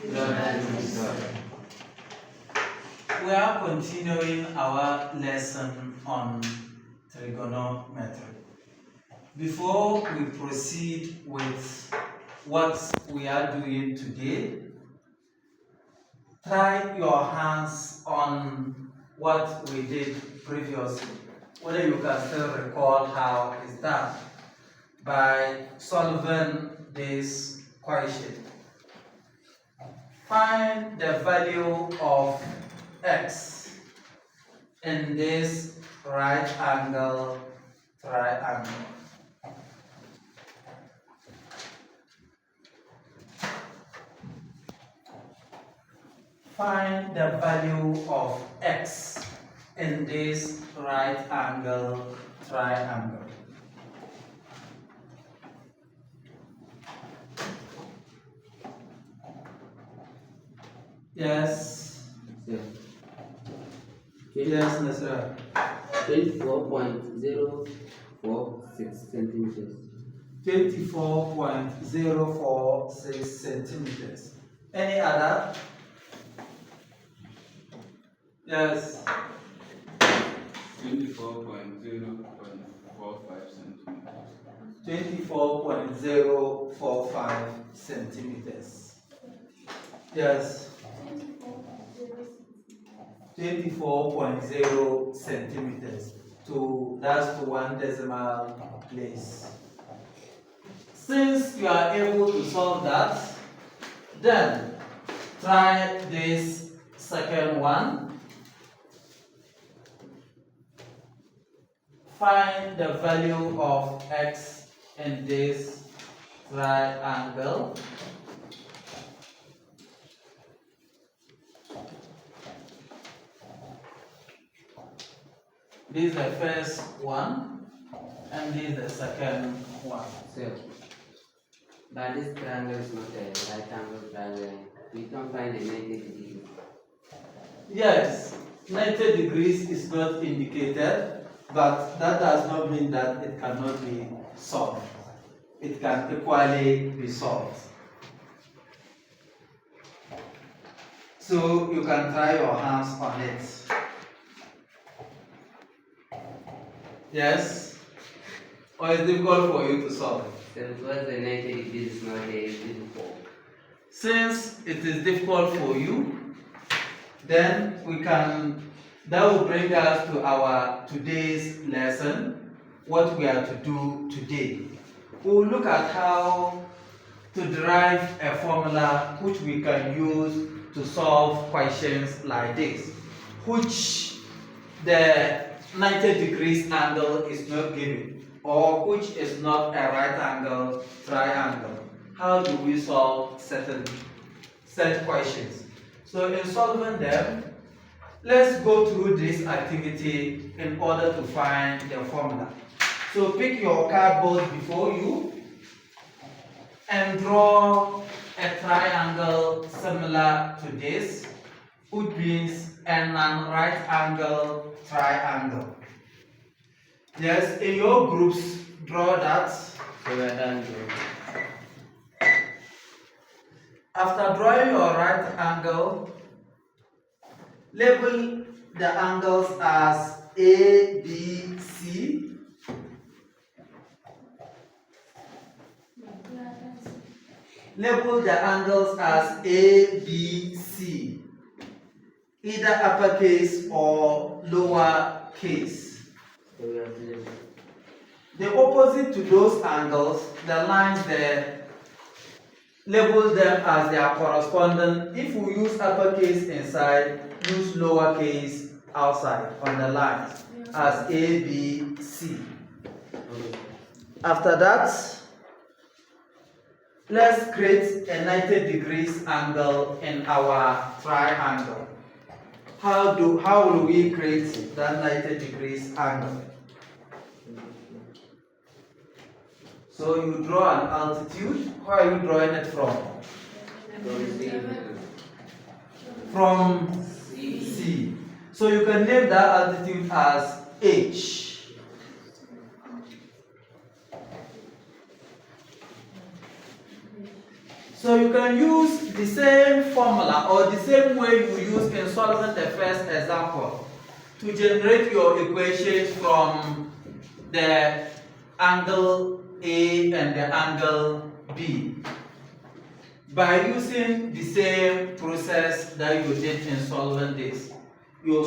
We are continuing our lesson on trigonometry. Before we proceed with what we are doing today, try your hands on what we did previously. Whether you can still recall how it's done by solving this question. Find the value of x in this right angle triangle. Find the value of x in this right angle triangle. Yes. Yeah. Yes, Nasra. 24.046 centimeters. 24.046 centimeters. Any other? Yes. 24.045 centimeters. 24.045 centimeters. Yes. 24.0 centimeters. That's to 1 decimal place. Since you are able to solve that, then try this second one. Find the value of x in this triangle. This is the first one, and this is the second one. So, but this triangle is not a right angle triangle. We don't find a 90 degree. Yes, 90 degrees is not indicated, but that does not mean that it cannot be solved. It can equally be solved. So you can try your hands on it. Yes? Or it's difficult for you to solve it? So, because the 90 degrees is not a difficult. Since it is difficult for you, then that will bring us to our today's lesson, what we are to do today. We will look at how to derive a formula which we can use to solve questions like this, which the 90 degrees angle is not given, or which is not a right angle triangle. How do we solve set questions? So in solving them, let's go through this activity in order to find the formula. So pick your cardboard before you and draw a triangle similar to this, which means a non-right angle triangle. Yes, in your groups, draw that. So we are done. After drawing your right angle, label the angles as A, B, C. Label the angles as A, B, C, either uppercase or lowercase. So we are clear. The opposite to those angles, the lines there, label them as their corresponding. If we use uppercase inside, use lowercase outside on the lines as A, B, C. Okay. After that, let's create a 90 degrees angle in our triangle. How will we create that 90 degrees angle? So you draw an altitude. Where are you drawing it from? From C. So you can name that altitude as H. So you can use the same formula or the same way you use in solving the first example to generate your equations from the angle A and the angle B. By using the same process that you did in solving this, you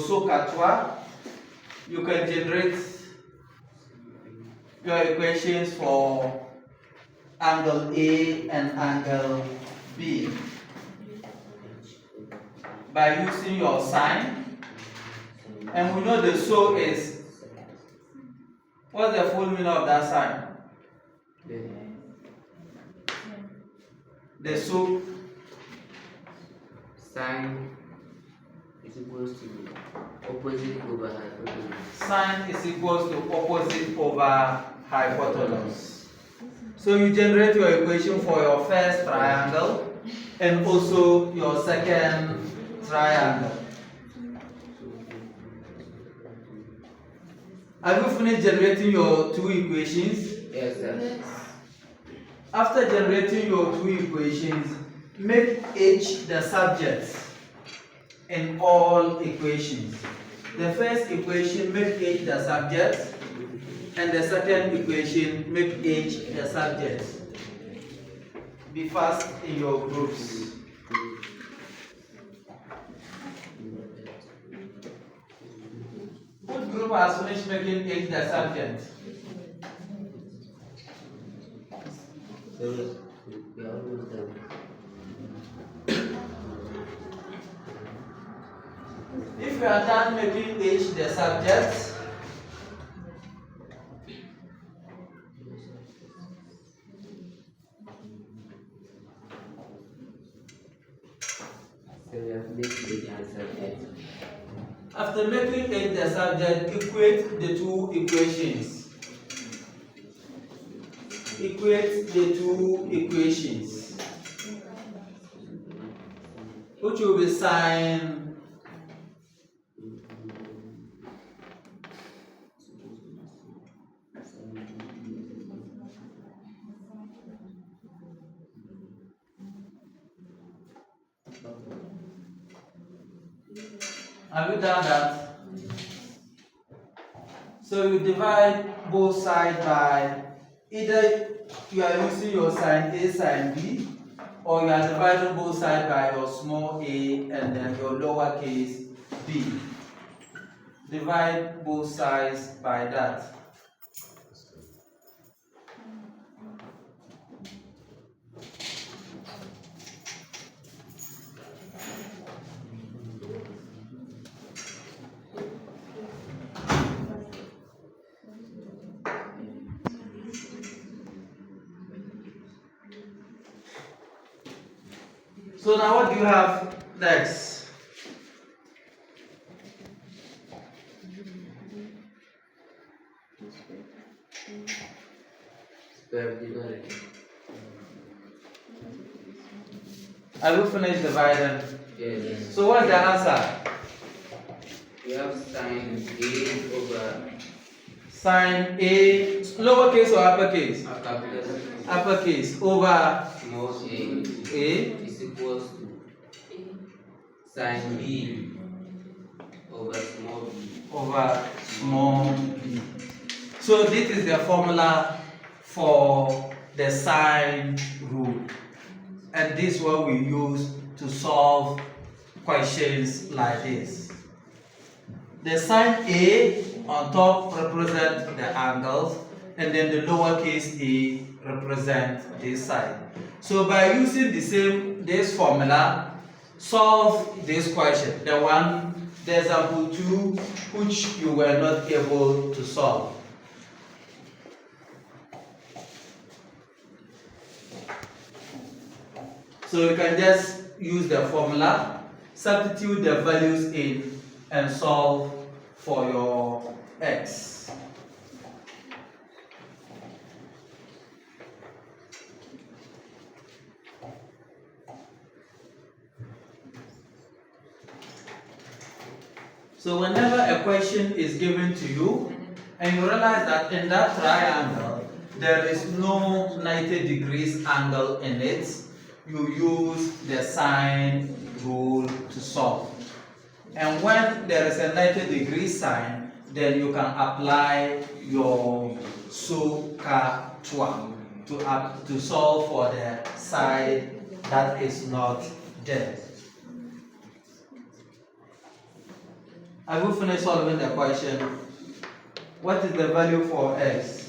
can generate your equations for angle A and angle B by using your sine. And we know the so is, what's the full meaning of that sign? The so. Sine is equals to opposite over hypotenuse. Sine is equals to opposite over hypotenuse. So you generate your equation for your first triangle and also your second triangle. Have you finished generating your two equations? Yes, sir. After generating your two equations, make H the subject in all equations. The first equation, make H the subject, and the second equation, make H the subject. Be fast in your groups. What group has finished making H the subject? So we are almost done. If you are done making H the subject, So we have made the answer yet. after making H the subject, equate the two equations. Equate the two equations, which will be sine Have you done that? So you divide both sides by either you are using your sine A sine B, or you are dividing both sides by your small a and then your lowercase b. Divide both sides by that. So now what do you have next? Square divided. Have you finished dividing? Yes. So what's the answer? We have sine A over Sine A, lowercase or uppercase? a capital Uppercase over small a A is equals to sine B over small b. over small b. So this is the formula for the sine rule, and this is what we use to solve questions like this. The sine A on top represents the angles, and then the lowercase a represents this side. So by using this formula, solve this question, the example 2, which you were not able to solve. So you can just use the formula, substitute the values in, and solve for your x. So whenever a question is given to you and you realize that in that triangle there is no 90 degrees angle in it, you use the sine rule to solve. And when there is a 90-degree sine, then you can apply your SOHCAHTOA to solve for the side that is not there. Have you finished solving the question? What is the value for x?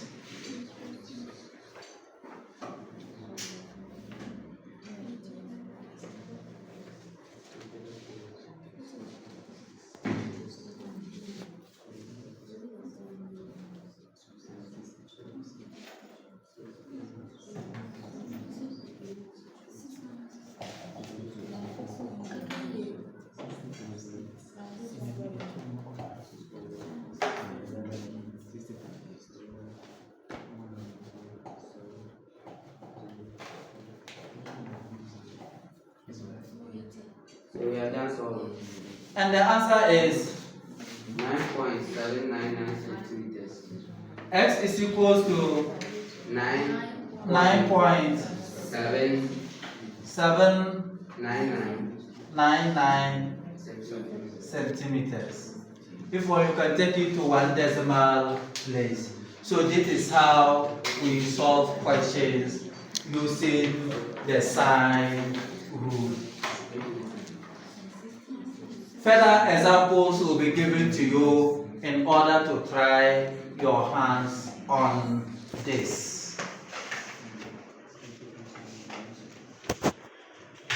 So we are done solving. And the answer is 9.799 centimeters. x is equals to 9.799 centimeters. If you can take it to one decimal place. So this is how we solve questions using the sine rule. Further examples will be given to you in order to try your hands on this.